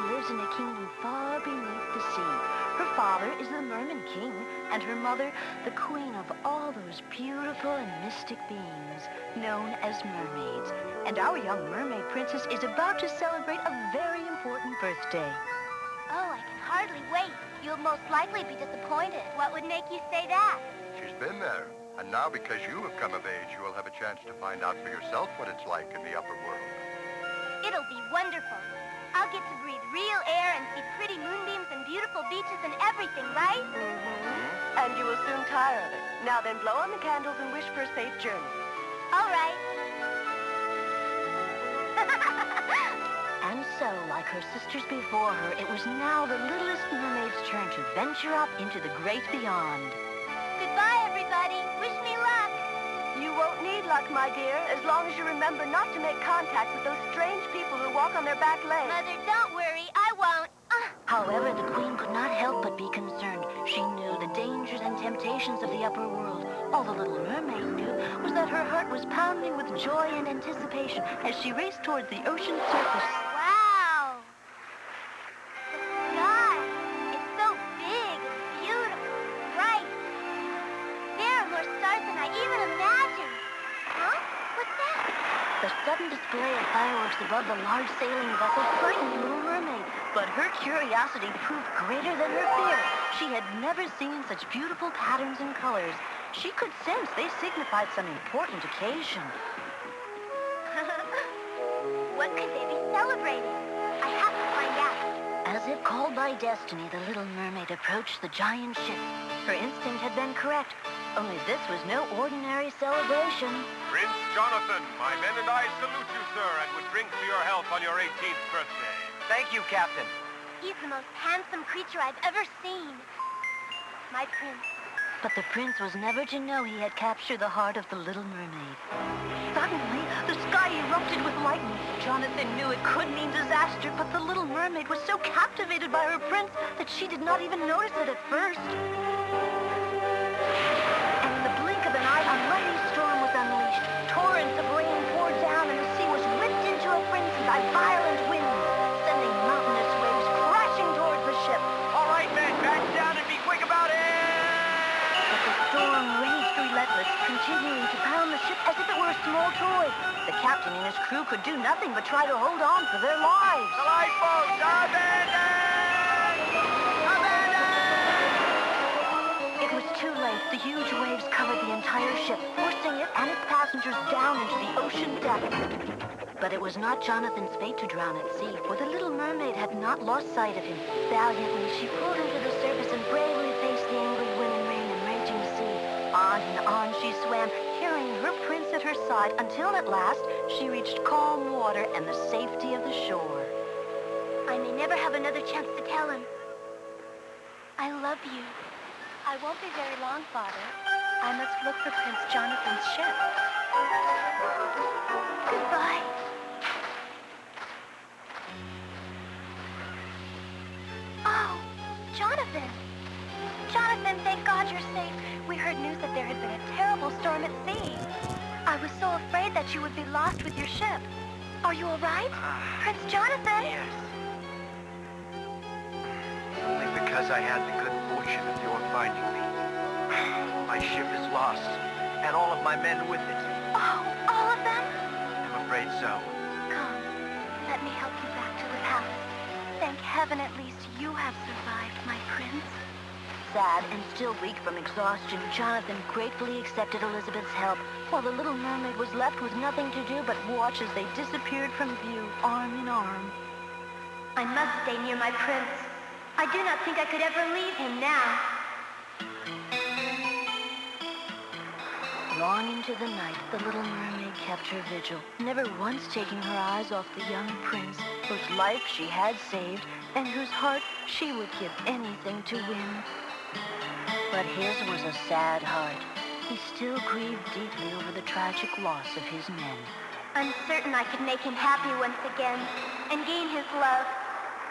lives in a kingdom far beneath the sea. Her father is the Merman King, and her mother, the queen of all those beautiful and mystic beings, known as mermaids. And our young mermaid princess is about to celebrate a very important birthday. Oh, I can hardly wait. You'll most likely be disappointed. What would make you say that? She's been there. And now because you have come of age, you will have a chance to find out for yourself what it's like in the upper world. It'll be wonderful. I'll get to breathe real air and see pretty moonbeams and beautiful beaches and everything, right? Mm-hmm. And you will soon tire of it. Now then, blow on the candles and wish for a safe journey. All right. And so, like her sisters before her, it was now the littlest mermaid's turn to venture up into the great beyond. Goodbye, everybody. Wish me luck. You won't need luck, my dear, as long as you remember not to make contact with those strange people who walk on their back legs. Mother, don't worry. I won't. However, the queen could not help but be concerned. She knew the dangers and temptations of the upper world. All the little mermaid knew was that her heart was pounding with joy and anticipation as she raced towards the ocean's surface. Wow! The sky! It's so big and beautiful, bright. There are more stars than I even imagined. Huh? What's that? The sudden display of fireworks above the large sailing vessel frightened the little mermaid, but her curiosity proved greater than her fear. She had never seen such beautiful patterns and colors. She could sense they signified some important occasion. What could they be celebrating? I have to find out. As if called by destiny, the little mermaid approached the giant ship. Her instinct had been correct, only this was no ordinary celebration. Prince Jonathan, my men and I salute you, sir, and would drink to your health on your 18th birthday. Thank you, Captain. He's the most handsome creature I've ever seen. My prince. But the prince was never to know he had captured the heart of the little mermaid. Suddenly, the sky erupted with lightning. Jonathan knew it could mean disaster, but the little mermaid was so captivated by her prince that she did not even notice it at first. And in the blink of an eye, a mighty storm was unleashed. Torrents of rain poured down, and the sea was ripped into a frenzy by violent winds, sending mountainous waves crashing towards the ship. All right, men, back down and be quick about it! But the storm raged relentless, continuing to pound the ship as if it were a small toy. The captain and his crew could do nothing but try to hold on for their lives. The lifeboats, abandon! Abandon! It was too late. The huge waves covered the entire ship, forcing it and its passengers down into the ocean depths. But it was not Jonathan's fate to drown at sea, for the little mermaid had not lost sight of him. Valiantly, she pulled him to the surface and bravely faced the angry wind and rain and raging sea. On and on she swam, carrying her prince at her side, until at last she reached calm water and the safety of the shore. I may never have another chance to tell him. I love you. I won't be very long, Father. I must look for Prince Jonathan's ship. Goodbye. Oh, Jonathan. Jonathan, thank God you're safe. We heard news that there had been a terrible storm at sea. I was so afraid that you would be lost with your ship. Are you all right? Prince Jonathan? Yes. Only because I had the good fortune of your finding me. My ship is lost, and all of my men with it. Oh, all of them? I'm afraid so. Come, let me help you back to the palace. Thank heaven at least you have survived, my prince. Sad and still weak from exhaustion, Jonathan gratefully accepted Elizabeth's help, while the little mermaid was left with nothing to do but watch as they disappeared from view, arm in arm. I must stay near my prince. I do not think I could ever leave him now. Long into the night, the little mermaid kept her vigil, never once taking her eyes off the young prince, whose life she had saved, and whose heart she would give anything to win. But his was a sad heart. He still grieved deeply over the tragic loss of his men. I'm certain I could make him happy once again and gain his love.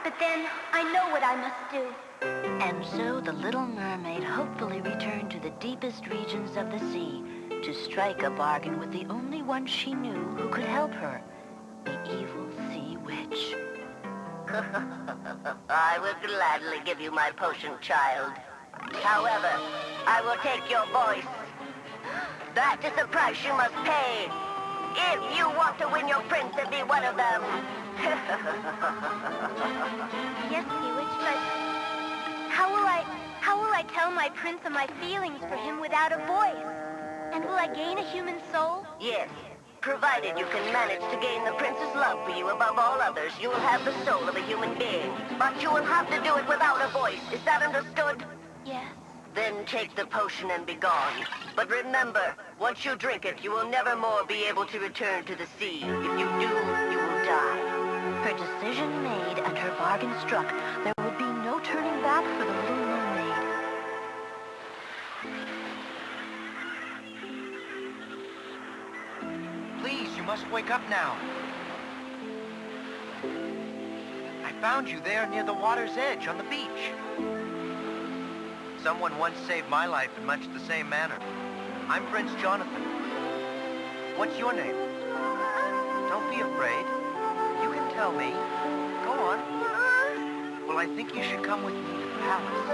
But then I know what I must do. And so the little mermaid hopefully returned to the deepest regions of the sea to strike a bargain with the only one she knew who could help her, the evil sea witch. I would gladly give you my potion, child. However, I will take your voice. That is the price you must pay if you want to win your prince and be one of them. Yes, Sea Witch, but how will I tell my prince of my feelings for him without a voice? And will I gain a human soul? Yes, provided you can manage to gain the prince's love for you above all others, you will have the soul of a human being. But you will have to do it without a voice. Is that understood? Yes. Then take the potion and be gone. But remember, once you drink it, you will never more be able to return to the sea. If you do, you will die. Her decision made and her bargain struck, there would be no turning back for the Little Mermaid. Please, you must wake up now. I found you there near the water's edge on the beach. Someone once saved my life in much the same manner. I'm Prince Jonathan. What's your name? Don't be afraid. You can tell me. Go on. Well, I think you should come with me to the palace.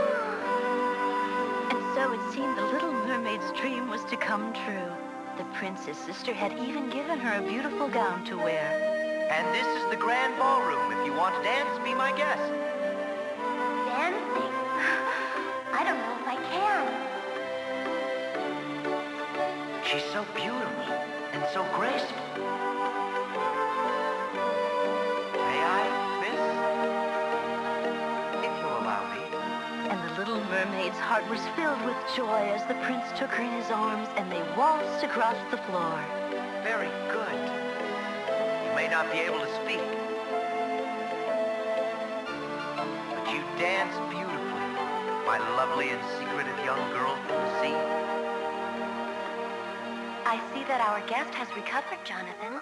And so it seemed the Little Mermaid's dream was to come true. The prince's sister had even given her a beautiful gown to wear. And this is the grand ballroom. If you want to dance, be my guest. Dancing? I don't know if I can. She's so beautiful and so graceful. May I, miss? If you'll allow me. And the Little Mermaid's heart was filled with joy as the prince took her in his arms and they waltzed across the floor. Very good. You may not be able to speak, but you dance beautifully, my lovely and secretive young girl from the sea. I see that our guest has recovered, Jonathan.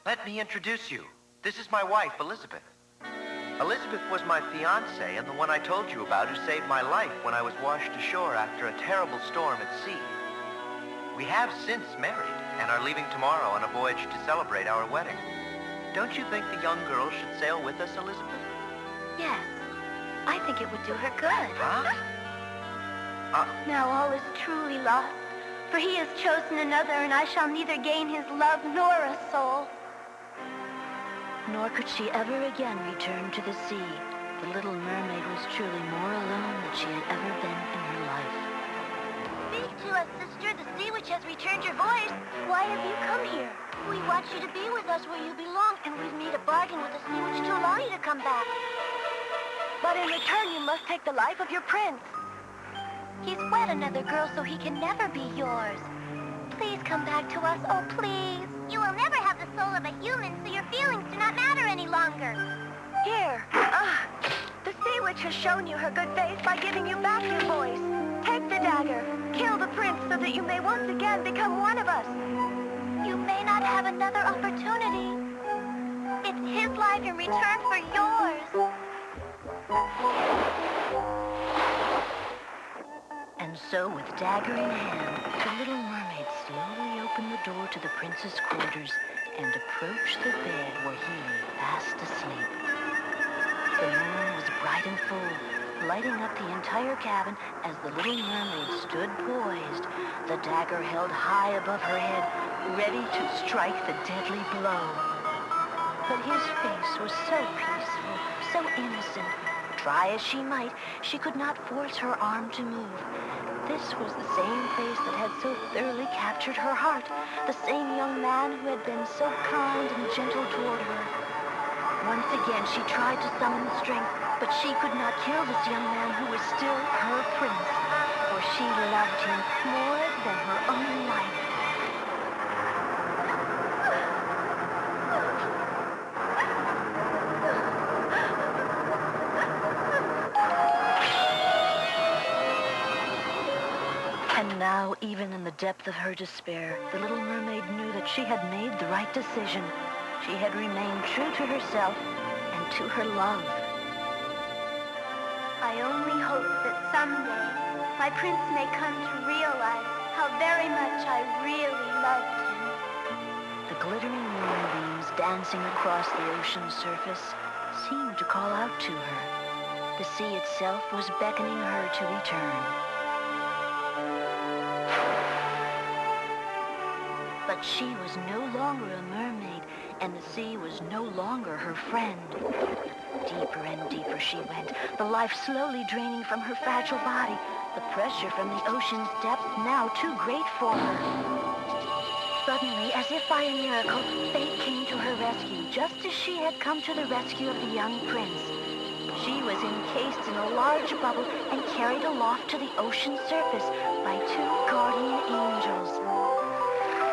Let me introduce you. This is my wife, Elizabeth. Elizabeth was my fiancée and the one I told you about who saved my life when I was washed ashore after a terrible storm at sea. We have since married and are leaving tomorrow on a voyage to celebrate our wedding. Don't you think the young girl should sail with us, Elizabeth? Yes. I think it would do her good. Huh? Now all is truly lost, for he has chosen another, and I shall neither gain his love nor a soul. Nor could she ever again return to the sea. The Little Mermaid was truly more alone than she had ever been in her life. Speak to us, sister. The Sea Witch has returned your voice. Why have you come here? We want you to be with us where you belong, and we've made a bargain with the Sea Witch to allow you to come back. But in return, you must take the life of your prince. He's wed another girl, so he can never be yours. Please come back to us, oh please. You will never have the soul of a human, so your feelings do not matter any longer. Here. The Sea Witch has shown you her good faith by giving you back your voice. Take the dagger. Kill the prince so that you may once again become one of us. You may not have another opportunity. It's his life in return for yours. And so, with dagger in hand, the Little Mermaid slowly opened the door to the prince's quarters and approached the bed where he lay fast asleep. The moon was bright and full, lighting up the entire cabin as the Little Mermaid stood poised, the dagger held high above her head, ready to strike the deadly blow. But his face was so peaceful, so innocent. Try as she might, she could not force her arm to move. This was the same face that had so thoroughly captured her heart, the same young man who had been so kind and gentle toward her. Once again she tried to summon strength, but she could not kill this young man who was still her prince, for she loved him more than her own life. And now, even in the depth of her despair, the Little Mermaid knew that she had made the right decision. She had remained true to herself and to her love. I only hope that someday my prince may come to realize how very much I really loved him. The glittering moonbeams dancing across the ocean's surface seemed to call out to her. The sea itself was beckoning her to return. But she was no longer a mermaid, and the sea was no longer her friend. Deeper and deeper she went, the life slowly draining from her fragile body, the pressure from the ocean's depths now too great for her. Suddenly, as if by a miracle, fate came to her rescue, just as she had come to the rescue of the young prince. She was encased in a large bubble and carried aloft to the ocean surface by two guardian angels.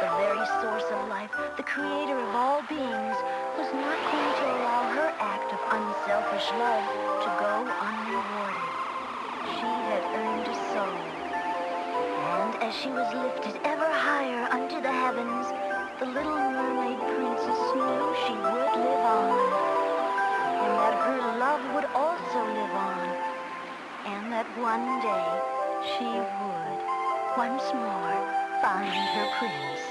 The very source of life, the creator of all beings, was not going to allow her act of unselfish love to go unrewarded. She had earned a soul. And as she was lifted ever higher unto the heavens, the little mermaid princess knew she would live on, and that her love would also live on, and that one day she would once more find her prince.